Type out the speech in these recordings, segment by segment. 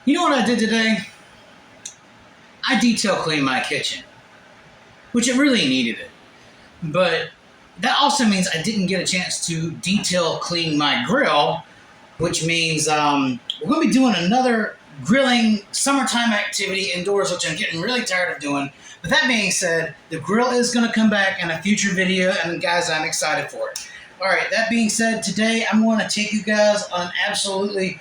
You know what I did today? I detail cleaned my kitchen, which it really needed it. But that also means I didn't get a chance to detail clean my grill, which means we're going to be doing another grilling summertime activity indoors, which I'm getting really tired of doing. But that being said, the grill is going to come back in a future video, and guys, I'm excited for it. All right, that being said, today I'm going to take you guys on an absolutely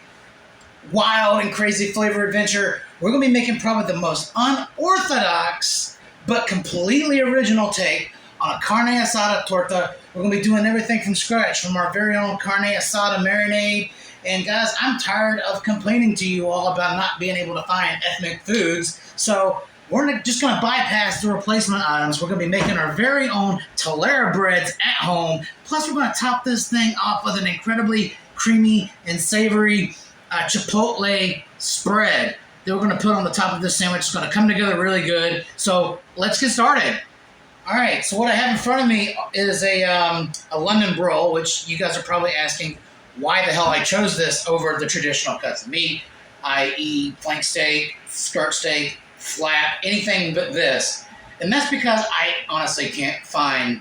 wild and crazy flavor adventure. We're going to be making probably the most unorthodox but completely original take on a carne asada torta. We're going to be doing everything from scratch, from our very own carne asada marinade. And guys, I'm tired of complaining to you all about not being able to find ethnic foods. So we're just going to bypass the replacement items. We're going to be making our very own Telera Breads at home. Plus, we're going to top this thing off with an incredibly creamy and savory chipotle spread that we're going to put on the top of this sandwich. It's going to come together really good. So let's get started. All right, so what I have in front of me is a London broil, which you guys are probably asking why the hell I chose this over the traditional cuts of meat, i.e. flank steak, skirt steak, flap, anything but this. And that's because I honestly can't find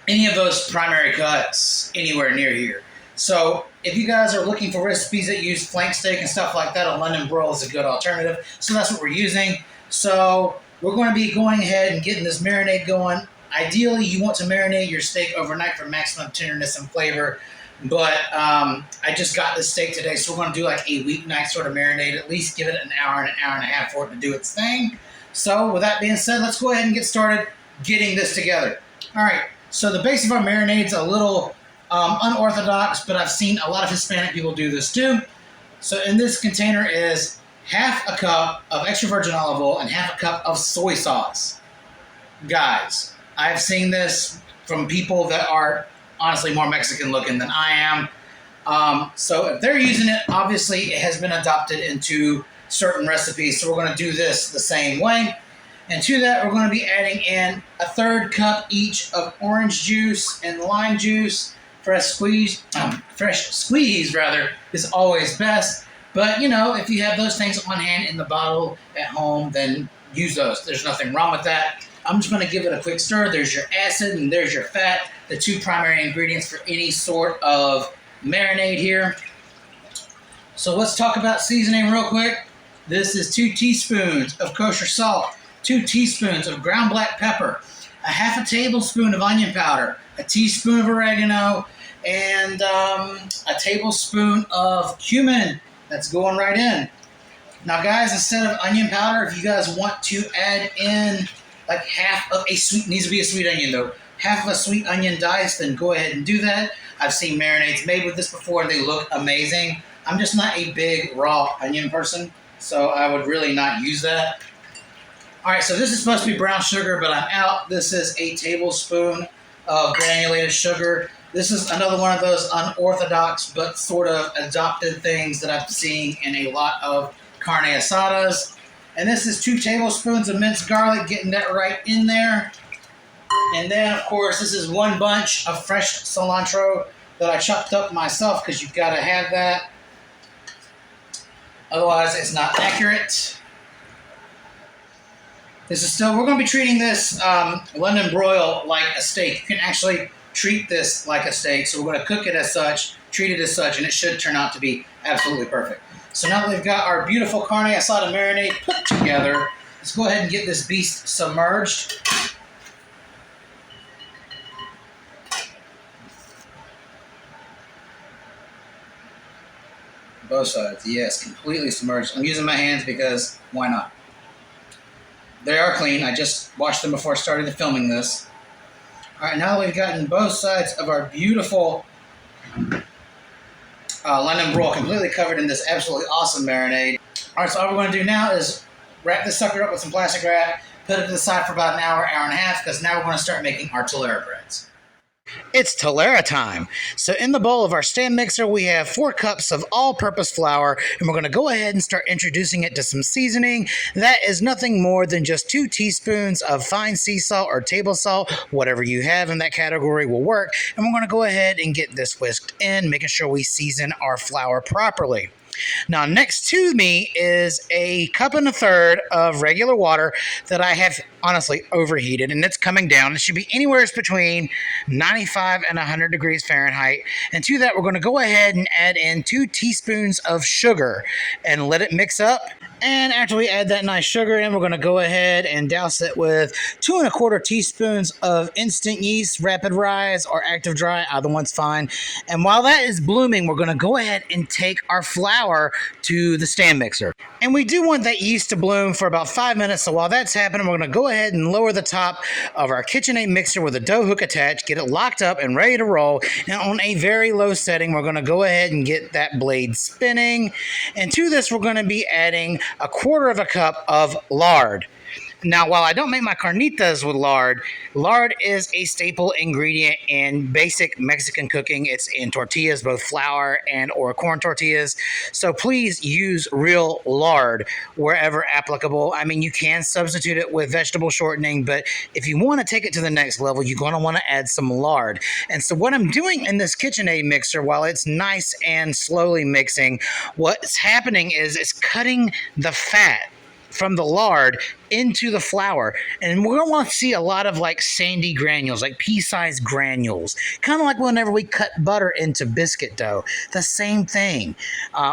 any of those primary cuts anywhere near here. So if you guys are looking for recipes that use flank steak and stuff like that, a London broil is a good alternative. So that's what we're using. So we're going to be going ahead and getting this marinade going. Ideally, you want to marinate your steak overnight for maximum tenderness and flavor. But I just got this steak today, so we're going to do like a weeknight sort of marinade. At least give it an hour and a half for it to do its thing. So with that being said, let's go ahead and get started getting this together. All right, so the base of our marinade's a little unorthodox, but I've seen a lot of Hispanic people do this too. So in this container is half a cup of extra virgin olive oil and half a cup of soy sauce. Guys, I've seen this from people that are honestly more Mexican looking than I am. So if they're using it, obviously it has been adopted into certain recipes. So we're going to do this the same way. And to that, we're going to be adding in a third cup each of orange juice and lime juice. Fresh squeeze is always best. But, you know, if you have those things on hand in the bottle at home, then use those. There's nothing wrong with that. I'm just going to give it a quick stir. There's your acid and there's your fat, the two primary ingredients for any sort of marinade here. So let's talk about seasoning real quick. This is 2 teaspoons of kosher salt, 2 teaspoons of ground black pepper, a half a tablespoon of onion powder, a teaspoon of oregano, and a tablespoon of cumin. That's going right in. Now, guys, instead of onion powder, if you guys want to add in like half of a sweet, needs to be a sweet onion though, half of a sweet onion diced, then go ahead and do that. I've seen marinades made with this before and they look amazing. I'm just not a big raw onion person, so I would really not use that. All right, so this is supposed to be brown sugar, but I'm out. This is a tablespoon of granulated sugar. This is another one of those unorthodox but sort of adopted things that I've seen in a lot of carne asadas. And this is 2 tablespoons of minced garlic, getting that right in there. And then, of course, this is 1 bunch of fresh cilantro that I chopped up myself because you've got to have that. Otherwise, it's not accurate. This is still, we're going to be treating this London broil like a steak. You can actually treat this like a steak. So we're going to cook it as such, treat it as such, and it should turn out to be absolutely perfect. So now that we've got our beautiful carne asada marinade put together, let's go ahead and get this beast submerged. Both sides, yes, completely submerged. I'm using my hands because why not? They are clean. I just washed them before I started filming this. All right, now that we've gotten both sides of our beautiful London broil completely covered in this absolutely awesome marinade. All right, so all we're going to do now is wrap this sucker up with some plastic wrap, put it to the side for about an hour, hour and a half, because now we're going to start making our Telera breads. It's Telera time. So in the bowl of our stand mixer, we have 4 cups of all-purpose flour, and we're going to go ahead and start introducing it to some seasoning. That is nothing more than just 2 teaspoons of fine sea salt or table salt. Whatever you have in that category will work. And we're going to go ahead and get this whisked in, making sure we season our flour properly. Now, next to me is a cup and a third of regular water that I have honestly overheated, and it's coming down. It should be anywhere between 95 and 100 degrees Fahrenheit. And to that, we're going to go ahead and add in 2 teaspoons of sugar and let it mix up. And after we add that nice sugar in, we're going to go ahead and douse it with 2¼ teaspoons of instant yeast, rapid rise, or active dry. Either one's fine. And while that is blooming, we're going to go ahead and take our flour to the stand mixer. And we do want that yeast to bloom for about 5 minutes. So while that's happening, we're going to go ahead and lower the top of our KitchenAid mixer with a dough hook attached, get it locked up and ready to roll. And on a very low setting, we're going to go ahead and get that blade spinning. And to this, we're going to be adding 1/4 cup of lard. Now, while I don't make my carnitas with lard, lard is a staple ingredient in basic Mexican cooking. It's in tortillas, both flour and or corn tortillas. So please use real lard wherever applicable. I mean, you can substitute it with vegetable shortening, but if you want to take it to the next level, you're going to want to add some lard. And so what I'm doing in this KitchenAid mixer, while it's nice and slowly mixing, what's happening is it's cutting the fat from the lard into the flour, and we're going to want to see a lot of like sandy granules, like pea-sized granules, kind of like whenever we cut butter into biscuit dough. The same thing.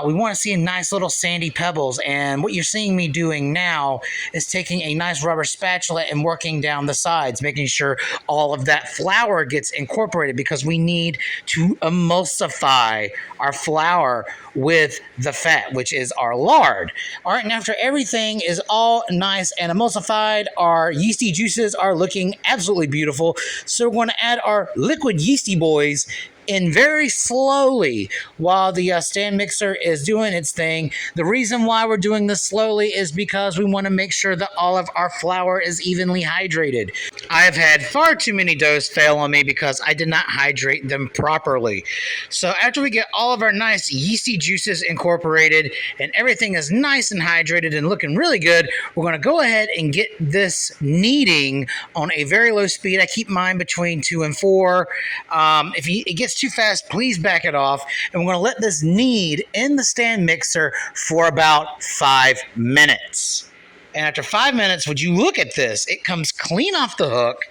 We want to see nice little sandy pebbles, and what you're seeing me doing now is taking a nice rubber spatula and working down the sides, making sure all of that flour gets incorporated, because we need to emulsify our flour with the fat, which is our lard. All right, and after everything is all nice and emulsified, our yeasty juices are looking absolutely beautiful. So we're going to add our liquid yeasty boys in very slowly while the stand mixer is doing its thing. The reason why we're doing this slowly is because we want to make sure that all of our flour is evenly hydrated. I have had far too many doughs fail on me because I did not hydrate them properly. So after we get all of our nice yeasty juices incorporated and everything is nice and hydrated and looking really good, we're going to go ahead and get this kneading on a very low speed. I keep mine between 2 and 4. If it gets too fast, please back it off. And we're going to let this knead in the stand mixer for about 5 minutes. And after 5 minutes, would you look at this? It comes clean off the hook.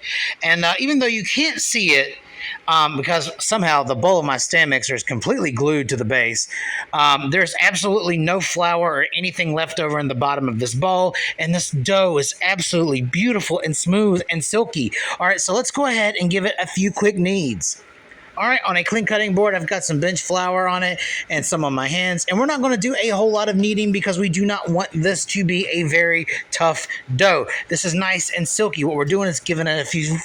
And even though you can't see it, because somehow the bowl of my stand mixer is completely glued to the base, there's absolutely no flour or anything left over in the bottom of this bowl. And this dough is absolutely beautiful and smooth and silky. All right, so let's go ahead and give it a few quick kneads. All right, on a clean cutting board, I've got some bench flour on it and some on my hands. And we're not going to do a whole lot of kneading because we do not want this to be a very tough dough. This is nice and silky. What we're doing is giving it a few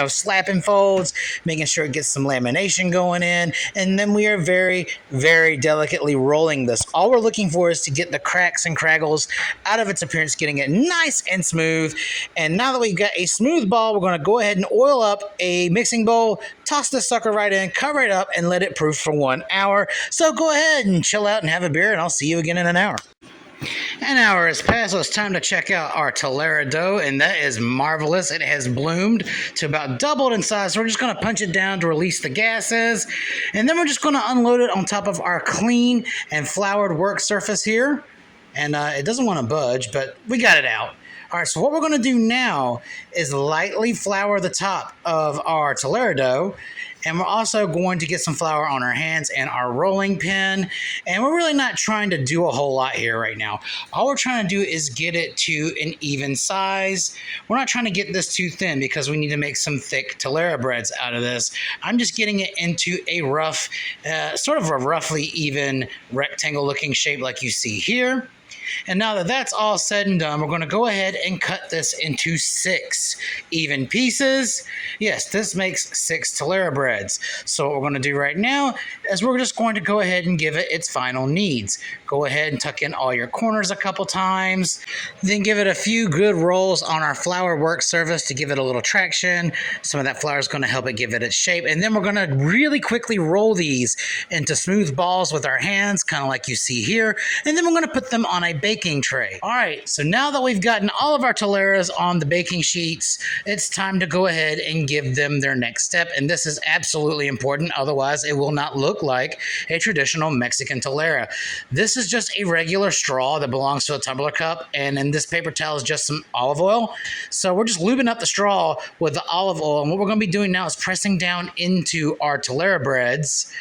slapping folds, making sure it gets some lamination going in, and then we are very, very delicately rolling this. All we're looking for is to get the cracks and craggles out of its appearance, getting it nice and smooth. And now that we've got a smooth ball, we're going to go ahead and oil up a mixing bowl, toss this sucker right in, cover it up, and let it proof for 1 hour. So go ahead and chill out and have a beer, and I'll see you again in an hour. An hour has passed, so it's time to check out our Telera dough, and that is marvelous. It has bloomed to about doubled in size, so we're just going to punch it down to release the gases, and then we're just going to unload it on top of our clean and floured work surface here. And it doesn't want to budge, but we got it out. All right, so what we're going to do now is lightly flour the top of our Telera dough, and we're also going to get some flour on our hands and our rolling pin. And we're really not trying to do a whole lot here right now. All we're trying to do is get it to an even size. We're not trying to get this too thin because we need to make some thick Telera breads out of this. I'm just getting it into a rough, sort of a roughly even rectangle looking shape like you see here. And now that that's all said and done, we're going to go ahead and cut this into 6 even pieces. Yes, this makes 6 Telera breads. So what we're going to do right now is we're just going to go ahead and give it its final needs. Go ahead and tuck in all your corners a couple times. Then give it a few good rolls on our flour work surface to give it a little traction. Some of that flour is going to help it give it its shape. And then we're going to really quickly roll these into smooth balls with our hands, kind of like you see here. And then we're going to put them on on a baking tray. All right, so now that we've gotten all of our teleras on the baking sheets, it's time to go ahead and give them their next step. And this is absolutely important. Otherwise, it will not look like a traditional Mexican telera. This is just a regular straw that belongs to a tumbler cup. And in this paper towel is just some olive oil. So we're just lubing up the straw with the olive oil. And what we're going to be doing now is pressing down into our Telera breads,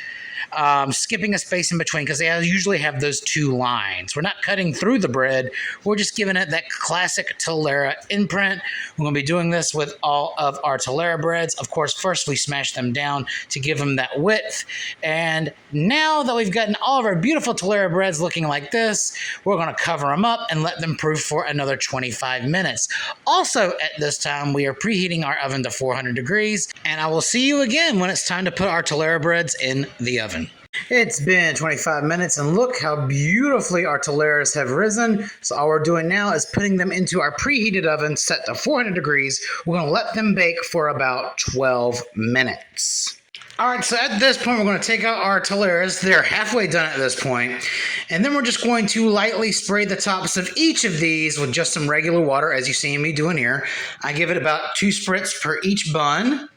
skipping a space in between because they usually have those two lines. We're not cutting through the bread. We're just giving it that classic Telera imprint. We're going to be doing this with all of our Telera breads. Of course, first we smash them down to give them that width. And now that we've gotten all of our beautiful Telera breads looking like this, we're going to cover them up and let them proof for another 25 minutes. Also, at this time, we are preheating our oven to 400 degrees. And I will see you again when it's time to put our Telera breads in the oven. It's been 25 minutes and look how beautifully our teleras have risen. So all we're doing now is putting them into our preheated oven set to 400 degrees. We're going to let them bake for about 12 minutes. All right, so at this point, we're going to take out our teleras. They're halfway done at this point. And then we're just going to lightly spray the tops of each of these with just some regular water, as you see me doing here. I give it about 2 spritz per each bun.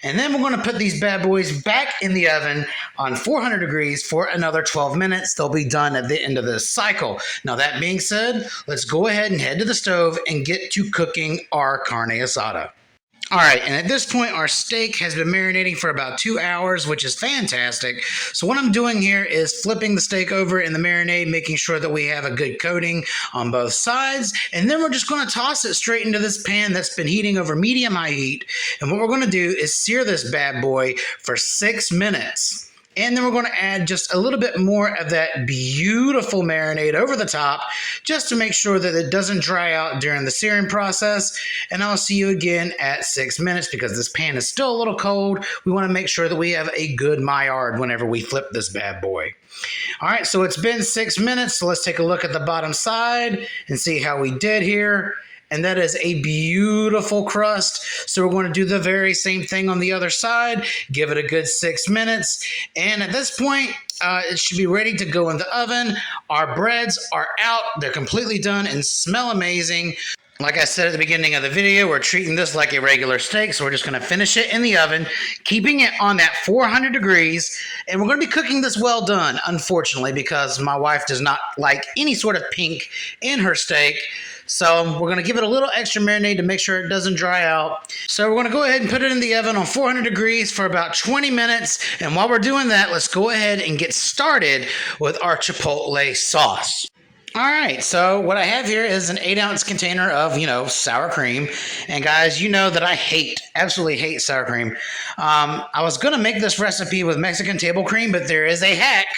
And then we're going to put these bad boys back in the oven on 400 degrees for another 12 minutes. They'll be done at the end of this cycle. Now, that being said, let's go ahead and head to the stove and get to cooking our carne asada. All right, and at this point, our steak has been marinating for about 2 hours, which is fantastic. So what I'm doing here is flipping the steak over in the marinade, making sure that we have a good coating on both sides. And then we're just going to toss it straight into this pan that's been heating over medium-high heat. And what we're going to do is sear this bad boy for 6 minutes. And then we're going to add just a little bit more of that beautiful marinade over the top just to make sure that it doesn't dry out during the searing process. And I'll see you again at 6 minutes because this pan is still a little cold. We want to make sure that we have a good Maillard whenever we flip this bad boy. All right, so it's been 6 minutes. So let's take a look at the bottom side and see how we did here. And that is a beautiful crust. So we're going to do the very same thing on the other side. Give it a good 6 minutes. And at this point, it should be ready to go in the oven. Our breads are out. They're completely done and smell amazing. Like I said at the beginning of the video, we're treating this like a regular steak. So we're just going to finish it in the oven, keeping it on that 400 degrees. And we're going to be cooking this well done, unfortunately, because my wife does not like any sort of pink in her steak. So we're going to give it a little extra marinade to make sure it doesn't dry out. So we're going to go ahead and put it in the oven on 400 degrees for about 20 minutes. And while we're doing that, let's go ahead and get started with our chipotle sauce. All right, so what I have here is an 8-ounce container of, sour cream. And guys, you know that I absolutely hate sour cream. I was going to make this recipe with Mexican table cream, but there is a hack.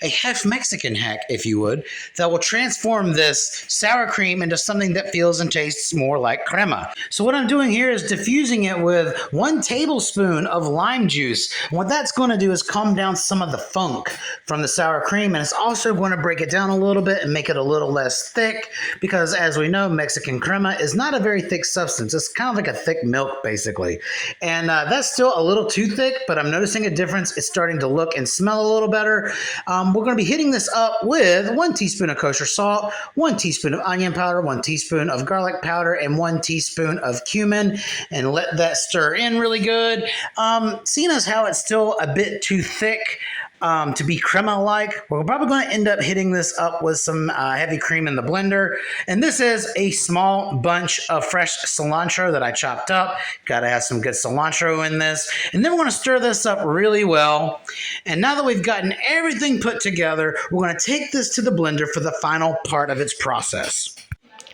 A half Mexican hack, if you would, that will transform this sour cream into something that feels and tastes more like crema. So what I'm doing here is diffusing it with 1 tablespoon of lime juice. And what that's going to do is calm down some of the funk from the sour cream, and it's also going to break it down a little bit and make it a little less thick because, as we know, Mexican crema is not a very thick substance. It's kind of like a thick milk, basically. And that's still a little too thick, but I'm noticing a difference. It's starting to look and smell a little better. We're going to be hitting this up with 1 teaspoon of kosher salt, 1 teaspoon of onion powder, 1 teaspoon of garlic powder, and 1 teaspoon of cumin, and let that stir in really good. Seeing as how it's still a bit too thick to be crema-like, we're probably going to end up hitting this up with some heavy cream in the blender. And this is a small bunch of fresh cilantro that I chopped up. Got to have some good cilantro in this. And then we're going to stir this up really well. And now that we've gotten everything put together, we're going to take this to the blender for the final part of its process.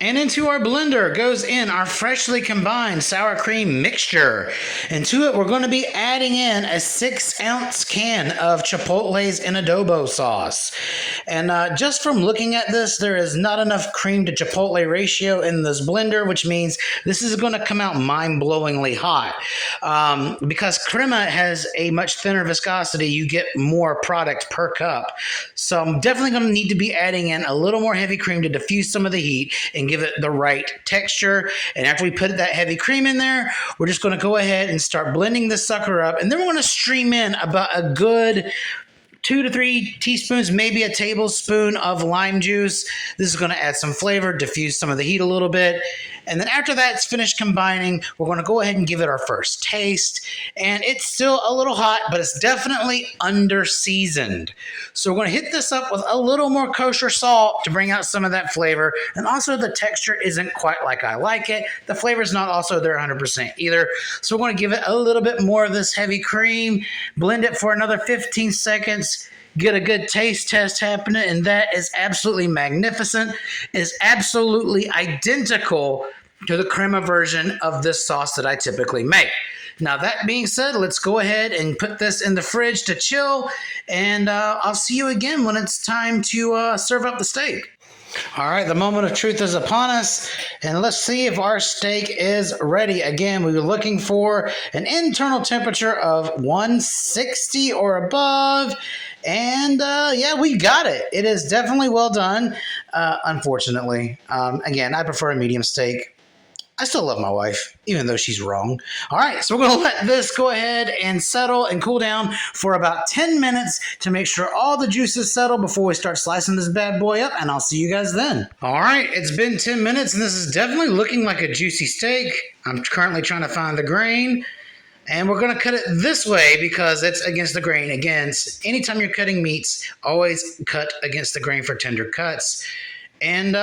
And into our blender goes in our freshly combined sour cream mixture. And to it, we're going to be adding in a 6-ounce can of chipotles and adobo sauce. And just from looking at this, there is not enough cream to chipotle ratio in this blender, which means this is going to come out mind-blowingly hot. Because crema has a much thinner viscosity, you get more product per cup. So I'm definitely going to need to be adding in a little more heavy cream to diffuse some of the heat and give it the right texture. And after we put that heavy cream in there, we're just going to go ahead and start blending this sucker up. And then we're going to stream in about a good 2 to 3 teaspoons, maybe a tablespoon of lime juice. This is going to add some flavor, diffuse some of the heat a little bit. And then after that's finished combining, we're going to go ahead and give it our first taste. And it's still a little hot, but it's definitely under seasoned. So we're going to hit this up with a little more kosher salt to bring out some of that flavor. And also the texture isn't quite like I like it. The flavor's not also there 100% either. So we're going to give it a little bit more of this heavy cream, blend it for another 15 seconds, get a good taste test happening, and that is absolutely magnificent. It is absolutely identical to the crema version of this sauce that I typically make. Now, that being said, let's go ahead and put this in the fridge to chill, and I'll see you again when it's time to serve up the steak. All right, the moment of truth is upon us, and let's see if our steak is ready. Again, we were looking for an internal temperature of 160 or above, and yeah, we got it. It is definitely well done, unfortunately. Again, I prefer a medium steak. I still love my wife, even though she's wrong. All right, so we're going to let this go ahead and settle and cool down for about 10 minutes to make sure all the juices settle before we start slicing this bad boy up, and I'll see you guys then. All right, it's been 10 minutes, and this is definitely looking like a juicy steak. I'm currently trying to find the grain, and we're going to cut it this way because it's against the grain. Again, anytime you're cutting meats, always cut against the grain for tender cuts. And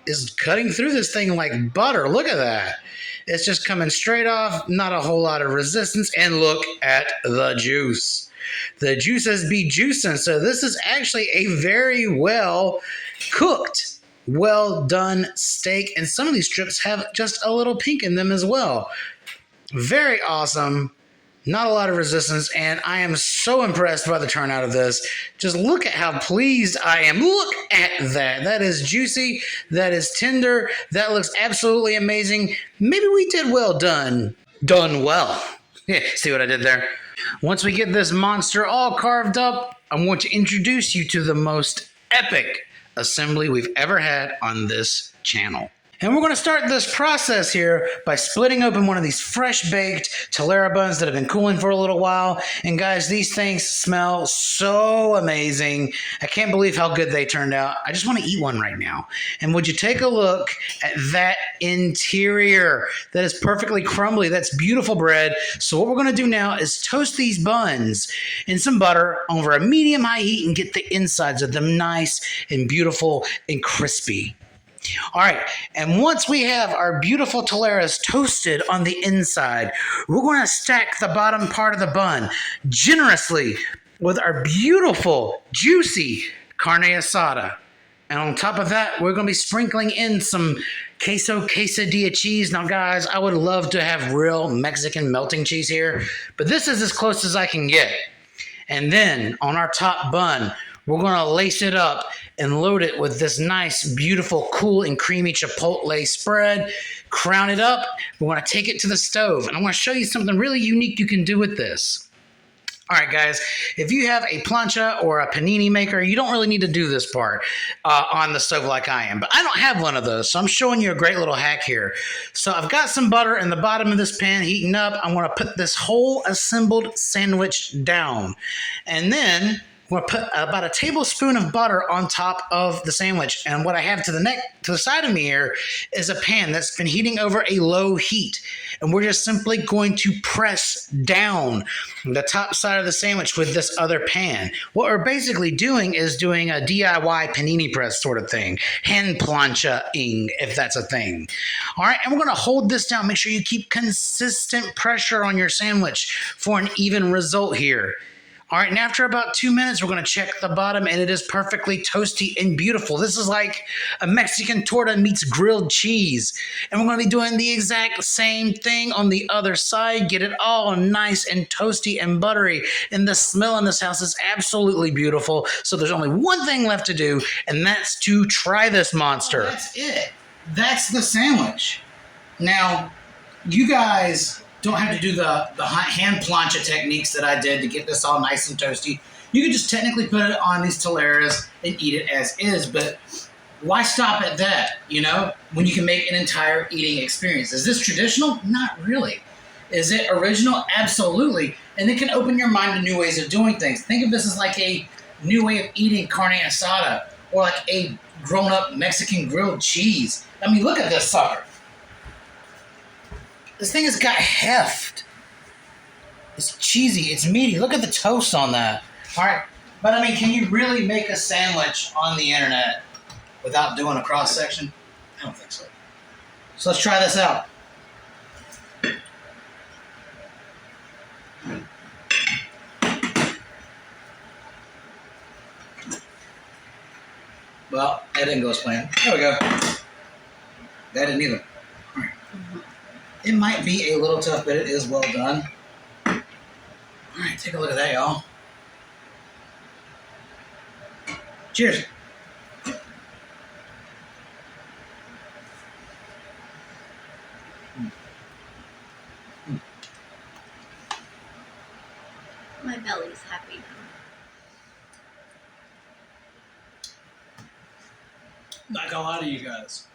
is cutting through this thing like butter. Look at that. It's just coming straight off, not a whole lot of resistance, and look at the juice. The juices be juicing, so this is actually a very well cooked, well done steak, and some of these strips have just a little pink in them as well. Very awesome. Not a lot of resistance, and I am so impressed by the turnout of this. Just look at how pleased I am. Look at that. That is juicy. That is tender. That looks absolutely amazing. Maybe we did well done. Done well. Yeah, see what I did there? Once we get this monster all carved up, I'm going to introduce you to the most epic assembly we've ever had on this channel. And we're going to start this process here by splitting open one of these fresh baked Telera buns that have been cooling for a little while. And guys, these things smell so amazing. I can't believe how good they turned out. I just want to eat one right now. And would you take a look at that interior? That is perfectly crumbly. That's beautiful bread. So what we're going to do now is toast these buns in some butter over a medium-high heat and get the insides of them nice and beautiful and crispy. All right, and once we have our beautiful Teleras toasted on the inside, we're going to stack the bottom part of the bun generously with our beautiful, juicy carne asada. And on top of that, we're going to be sprinkling in some quesadilla cheese. Now, guys, I would love to have real Mexican melting cheese here, but this is as close as I can get. And then on our top bun, we're going to lace it up and load it with this nice, beautiful, cool, and creamy chipotle spread. Crown it up. We want to take it to the stove. And I want to show you something really unique you can do with this. All right, guys, if you have a plancha or a panini maker, you don't really need to do this part on the stove like I am. But I don't have one of those, so I'm showing you a great little hack here. So I've got some butter in the bottom of this pan heating up. I'm going to put this whole assembled sandwich down. And then I'm going to put about a tablespoon of butter on top of the sandwich. And what I have to the side of me here is a pan that's been heating over a low heat. And we're just simply going to press down the top side of the sandwich with this other pan. What we're basically doing is doing a DIY panini press sort of thing. Hand plancha-ing, if that's a thing. All right, and we're going to hold this down. Make sure you keep consistent pressure on your sandwich for an even result here. All right, and after about 2 minutes, we're going to check the bottom, and it is perfectly toasty and beautiful. This is like a Mexican torta meets grilled cheese. And we're going to be doing the exact same thing on the other side. Get it all nice and toasty and buttery. And the smell in this house is absolutely beautiful. So there's only one thing left to do, and that's to try this monster. That's it. That's the sandwich. Now, you guys don't have to do the hand plancha techniques that I did to get this all nice and toasty. You can just technically put it on these Teleras and eat it as is, but why stop at that, you know, when you can make an entire eating experience? Is this traditional? Not really. Is it original? Absolutely. And it can open your mind to new ways of doing things. Think of this as like a new way of eating carne asada or like a grown-up Mexican grilled cheese. I mean, look at this sucker. This thing has got heft. It's cheesy. It's meaty. Look at the toast on that. All right. But, I mean, can you really make a sandwich on the internet without doing a cross-section? I don't think so. So let's try this out. Well, that didn't go as planned. There we go. That didn't either. All right. It might be a little tough, but it is well done. All right, take a look at that, y'all. Cheers. My belly's happy now. Not gonna lie to you guys.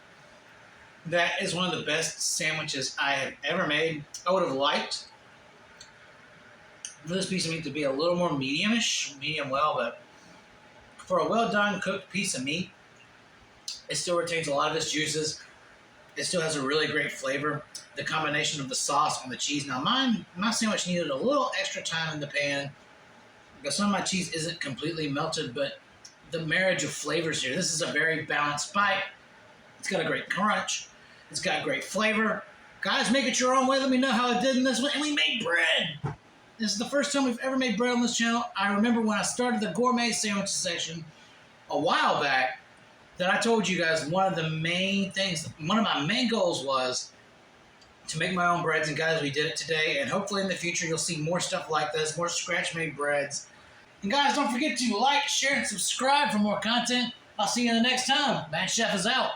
That is one of the best sandwiches I have ever made. I would have liked for this piece of meat to be a little more medium-ish, medium well, but for a well-done cooked piece of meat, it still retains a lot of its juices. It still has a really great flavor. The combination of the sauce and the cheese. Now, my sandwich needed a little extra time in the pan because some of my cheese isn't completely melted, but the marriage of flavors here. This is a very balanced bite. It's got a great crunch. It's got great flavor. Guys, make it your own way. Let me know how I did in this one. And we made bread. This is the first time we've ever made bread on this channel. I remember when I started the gourmet sandwich section a while back that I told you guys one of my main goals was to make my own breads. And guys, we did it today. And hopefully in the future, you'll see more stuff like this, more scratch-made breads. And guys, don't forget to like, share, and subscribe for more content. I'll see you the next time. Matt Chef is out.